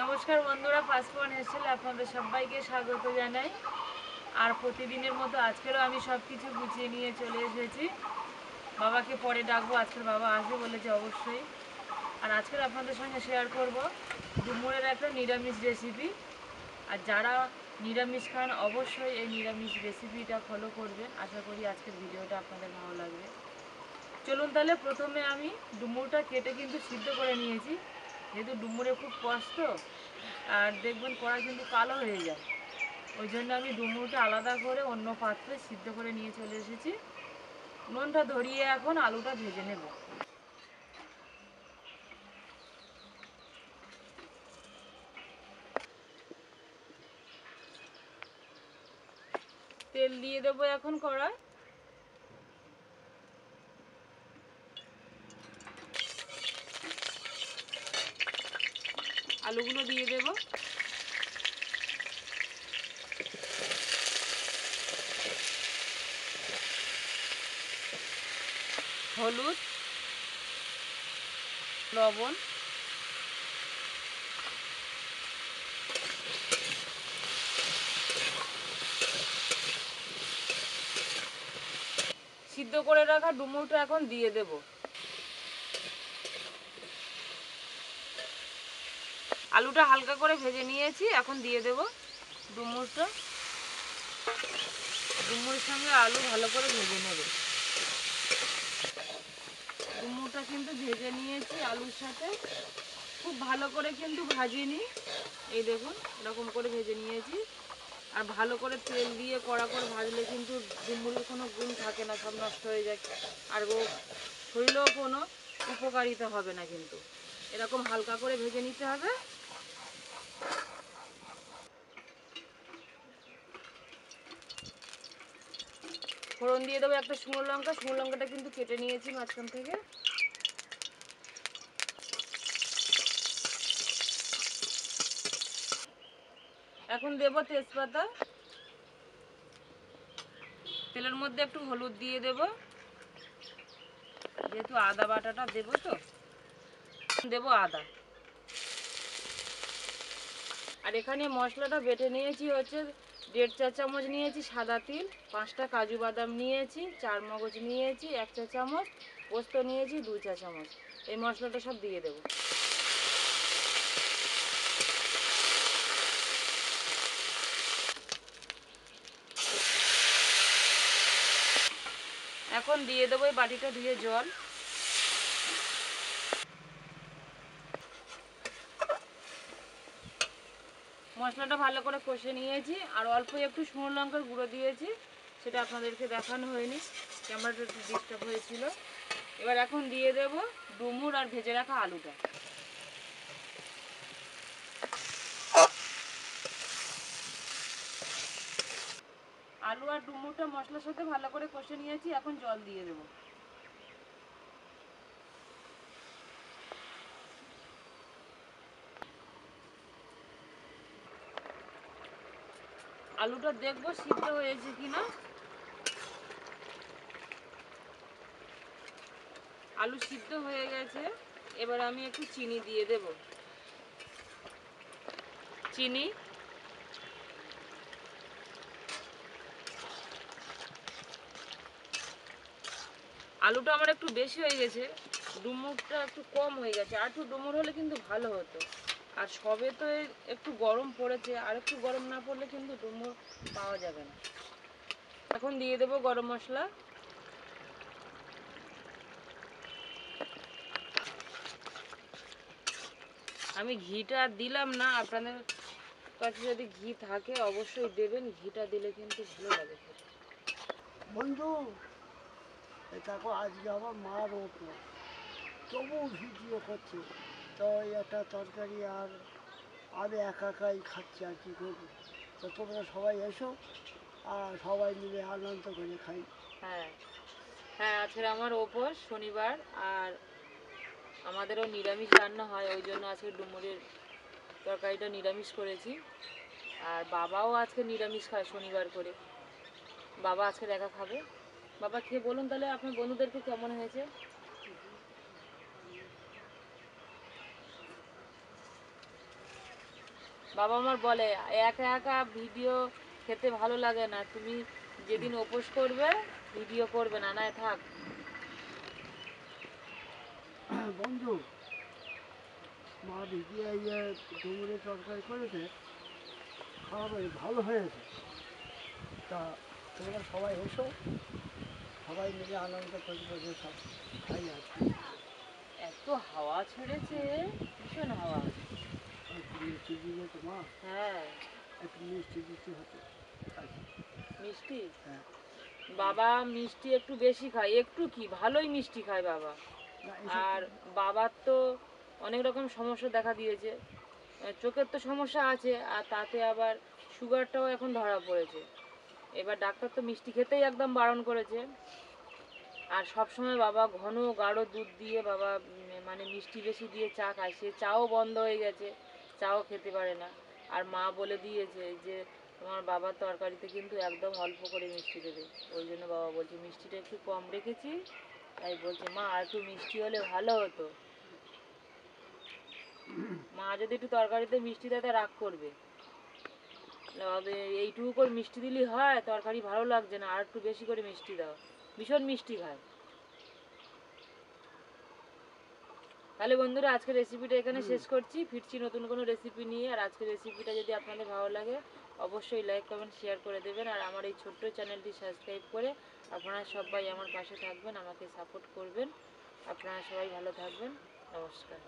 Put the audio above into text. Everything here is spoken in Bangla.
নমস্কার বন্ধুরা, ফাস্টফুড হেসেলে আপনাদের সবাইকে স্বাগত জানাই। আর প্রতিদিনের মতো আজকেরও আমি সব কিছু গুছিয়ে নিয়ে চলে এসেছি। বাবাকে পরে ডাকবো, আজকের বাবা আসবে বলেছে অবশ্যই। আর আজকের আপনাদের সঙ্গে শেয়ার করব ডুমুরের একটা নিরামিষ রেসিপি। আর যারা নিরামিষ খান অবশ্যই এই নিরামিষ রেসিপিটা ফলো করবেন। আশা করি আজকের ভিডিওটা আপনাদের ভালো লাগবে। চলুন তাহলে প্রথমে আমি ডুমুরটা কেটে কিন্তু সিদ্ধ করে নিয়েছি, যেহেতু ডুমুরে খুব কষ্ট আর দেখবেন কড়া কিন্তু কালো হয়ে যায়, ওই জন্য আমি ডুমুরটা আলাদা করে অন্য পাত্রে সিদ্ধ করে নিয়ে চলে এসেছি। নুনটা ধরিয়ে এখন আলুটা ভেজে নেব। তেল দিয়ে দেবো এখন কড়ায়। আলুগুলো দিয়ে দেব। হলুদ, লবণ, সিদ্ধ করে রাখা ডুমুরটা এখন দিয়ে দেব। আলুটা হালকা করে ভেজে নিয়েছি, এখন দিয়ে দেব ডুমুরটা। ডুমুরের সঙ্গে আলু ভালো করে ভেজে নেব। ডুমুরটা কিন্তু ভেজে নিয়েছি আলুর সাথে, খুব ভালো করে কিন্তু ভাজিনি। এই দেখুন এরকম করে ভেজে নিয়েছি। আর ভালো করে তেল দিয়ে কড়া করে ভাজলে কিন্তু ডুমুরের কোনো গুণ থাকে না, সব নষ্ট হয়ে যায়। আর শরীরেও কোনো উপকারিতা হবে না, কিন্তু এরকম হালকা করে ভেজে নিতে হবে। ফোড়ন দিয়ে দেবো একটা শুকনো লঙ্কা। শুকনো লঙ্কাটা কিন্তু কেটে নিয়েছি মাঝখান থেকে। এখন দেবো তেজপাতা। তেলের মধ্যে একটু হলুদ দিয়ে দেব, যেহেতু আদা বাটাটা দেবো তো দেবো আদা। আর এখানে মশলাটা বেটে নিয়েছি হচ্ছে 1.5 চা চামচ নিয়েছি সাদা তিল, 5টা কাজু বাদাম নিয়েছি, 4 মগজ নিয়েছি 1 চা চামচ, পোস্ত নিয়েছি 2 চা চামচ। এই মশলাটা সব দিয়ে দেব। এখন দিয়ে দেবো এই বাটিটা ধুয়ে জল। মশলাটা ভালো করে কষে নিয়েছি। আর অল্প একটু শুকনো লঙ্কার গুঁড়ো দিয়েছি, সেটা আপনাদেরকে দেখানো হয়নি, ক্যামেরাটা একটু ডিস্টার্ব হয়েছিল। এবার এখন দিয়ে দেব ডুমুর আর ভেজে রাখা আলুটা। আলু আর ডুমুরটা মশলার সাথে ভালো করে কষে নিয়েছি, এখন জল দিয়ে দেব। আলুটা দেখবো সিদ্ধ হয়েছে কিনা। আলু সিদ্ধ হয়ে গেছে। এবার আমি একটু চিনি দিয়ে দেব। চিনি, আলুটা আমার একটু বেশি হয়ে গেছে, ডুমুরটা একটু কম হয়ে গেছে। আর একটু ডুমুর হলে কিন্তু ভালো হতো। আর সবে তো একটু গরম পড়েছে, আর একটু গরম না পড়লে কিন্তু ডুমুর পাওয়া যাবে না। এখন দিয়ে দেব গরম মশলা। আমি ঘিটা দিলাম না, আপনাদের কাছে যদি ঘি থাকে অবশ্যই দেবেন, ঘিটা দিলে কিন্তু ভালো লাগে খেতে। বন্ধু, দেখো আজকে আমার মার ওপর তবু ভিডিও করছে, তো একটা তরকারি আর আমি একা একাই খাচ্ছি, আর কি করবো। তো তোমরা সবাই এসো আর সবাই মিলে আনন্দ করে খাই। হ্যাঁ হ্যাঁ, আজকে আমার উপোস শনিবার, আর আমাদেরও নিরামিষ রান্না হয়, ওই জন্য আজকে ডুমুরের তরকারিটা নিরামিষ করেছি। আর বাবাও আজকে নিরামিষ খায় শনিবার করে, বাবা আজকে দেখা খাবে। বাবা খেয়ে বলুন তাহলে আপনার বন্ধুদেরকে কেমন হয়েছে। বাবা আমার বলে একা একা ভিডিও খেতে ভালো লাগে না, তুমি যেদিন উপোস করবে ভিডিও করবে না, নয় থাক। বন্ধু, মা ভিজিয়ে ইয়ে ডুমুরের তরকারি করেছে, খাওয়া ভালো হয়েছে। তা তোমরা সবাই এসো, সবাই মিলে আনন্দ করে করে সব খাই আর কি। এত হাওয়া ছেড়েছে, ভীষণ হাওয়া। একটু মিষ্টি দিলে তো মা, হ্যাঁ, একটু মিষ্টি দিতে হতো। আচ্ছা, মিষ্টি। হ্যাঁ। বাবা মিষ্টি একটু বেশি খায়, একটু কি ভালোই মিষ্টি খায় বাবা। না এসব আর বাবার তো অনেক রকম সমস্যা দেখা দিয়েছে, চোখের তো সমস্যা আছে, আর তাতে আবার সুগারটাও এখন ধরা পড়েছে। এবার ডাক্তার তো মিষ্টি খেতেই একদম বারণ করেছে। আর সব সময় বাবা ঘন গাঢ় দুধ দিয়ে বাবা মানে মিষ্টি বেশি দিয়ে চা খায়, সে চাও বন্ধ হয়ে গেছে, চাও খেতে পারে না। আর মা বলে দিয়েছে যে তোমার বাবার তরকারিতে কিন্তু একদম অল্প করে মিষ্টি দেবে। ওই জন্য বাবা বলছে মিষ্টিটা একটু কম রেখেছি, তাই বলছে মা আর একটু মিষ্টি হলে ভালো হতো। মা যদি একটু তরকারিতে মিষ্টি দেয় তা রাগ করবে, তবে এইটুকু করে মিষ্টি দিলেই হয়, তরকারি ভালো লাগছে না আর একটু বেশি করে মিষ্টি দাও। ভীষণ মিষ্টি খায়। তাহলে বন্ধুরা আজকের রেসিপিটা এখানে শেষ করছি, ফিরছি নতুন কোনো রেসিপি নিয়ে। আর আজকের রেসিপিটা যদি আপনাদের ভালো লাগে অবশ্যই লাইক কমেন্ট শেয়ার করে দেবেন, আর আমার এই ছোট্ট চ্যানেলটি সাবস্ক্রাইব করে আপনারা সবাই আমার পাশে থাকবেন, আমাকে সাপোর্ট করবেন। আপনারা সবাই ভালো থাকবেন। নমস্কার।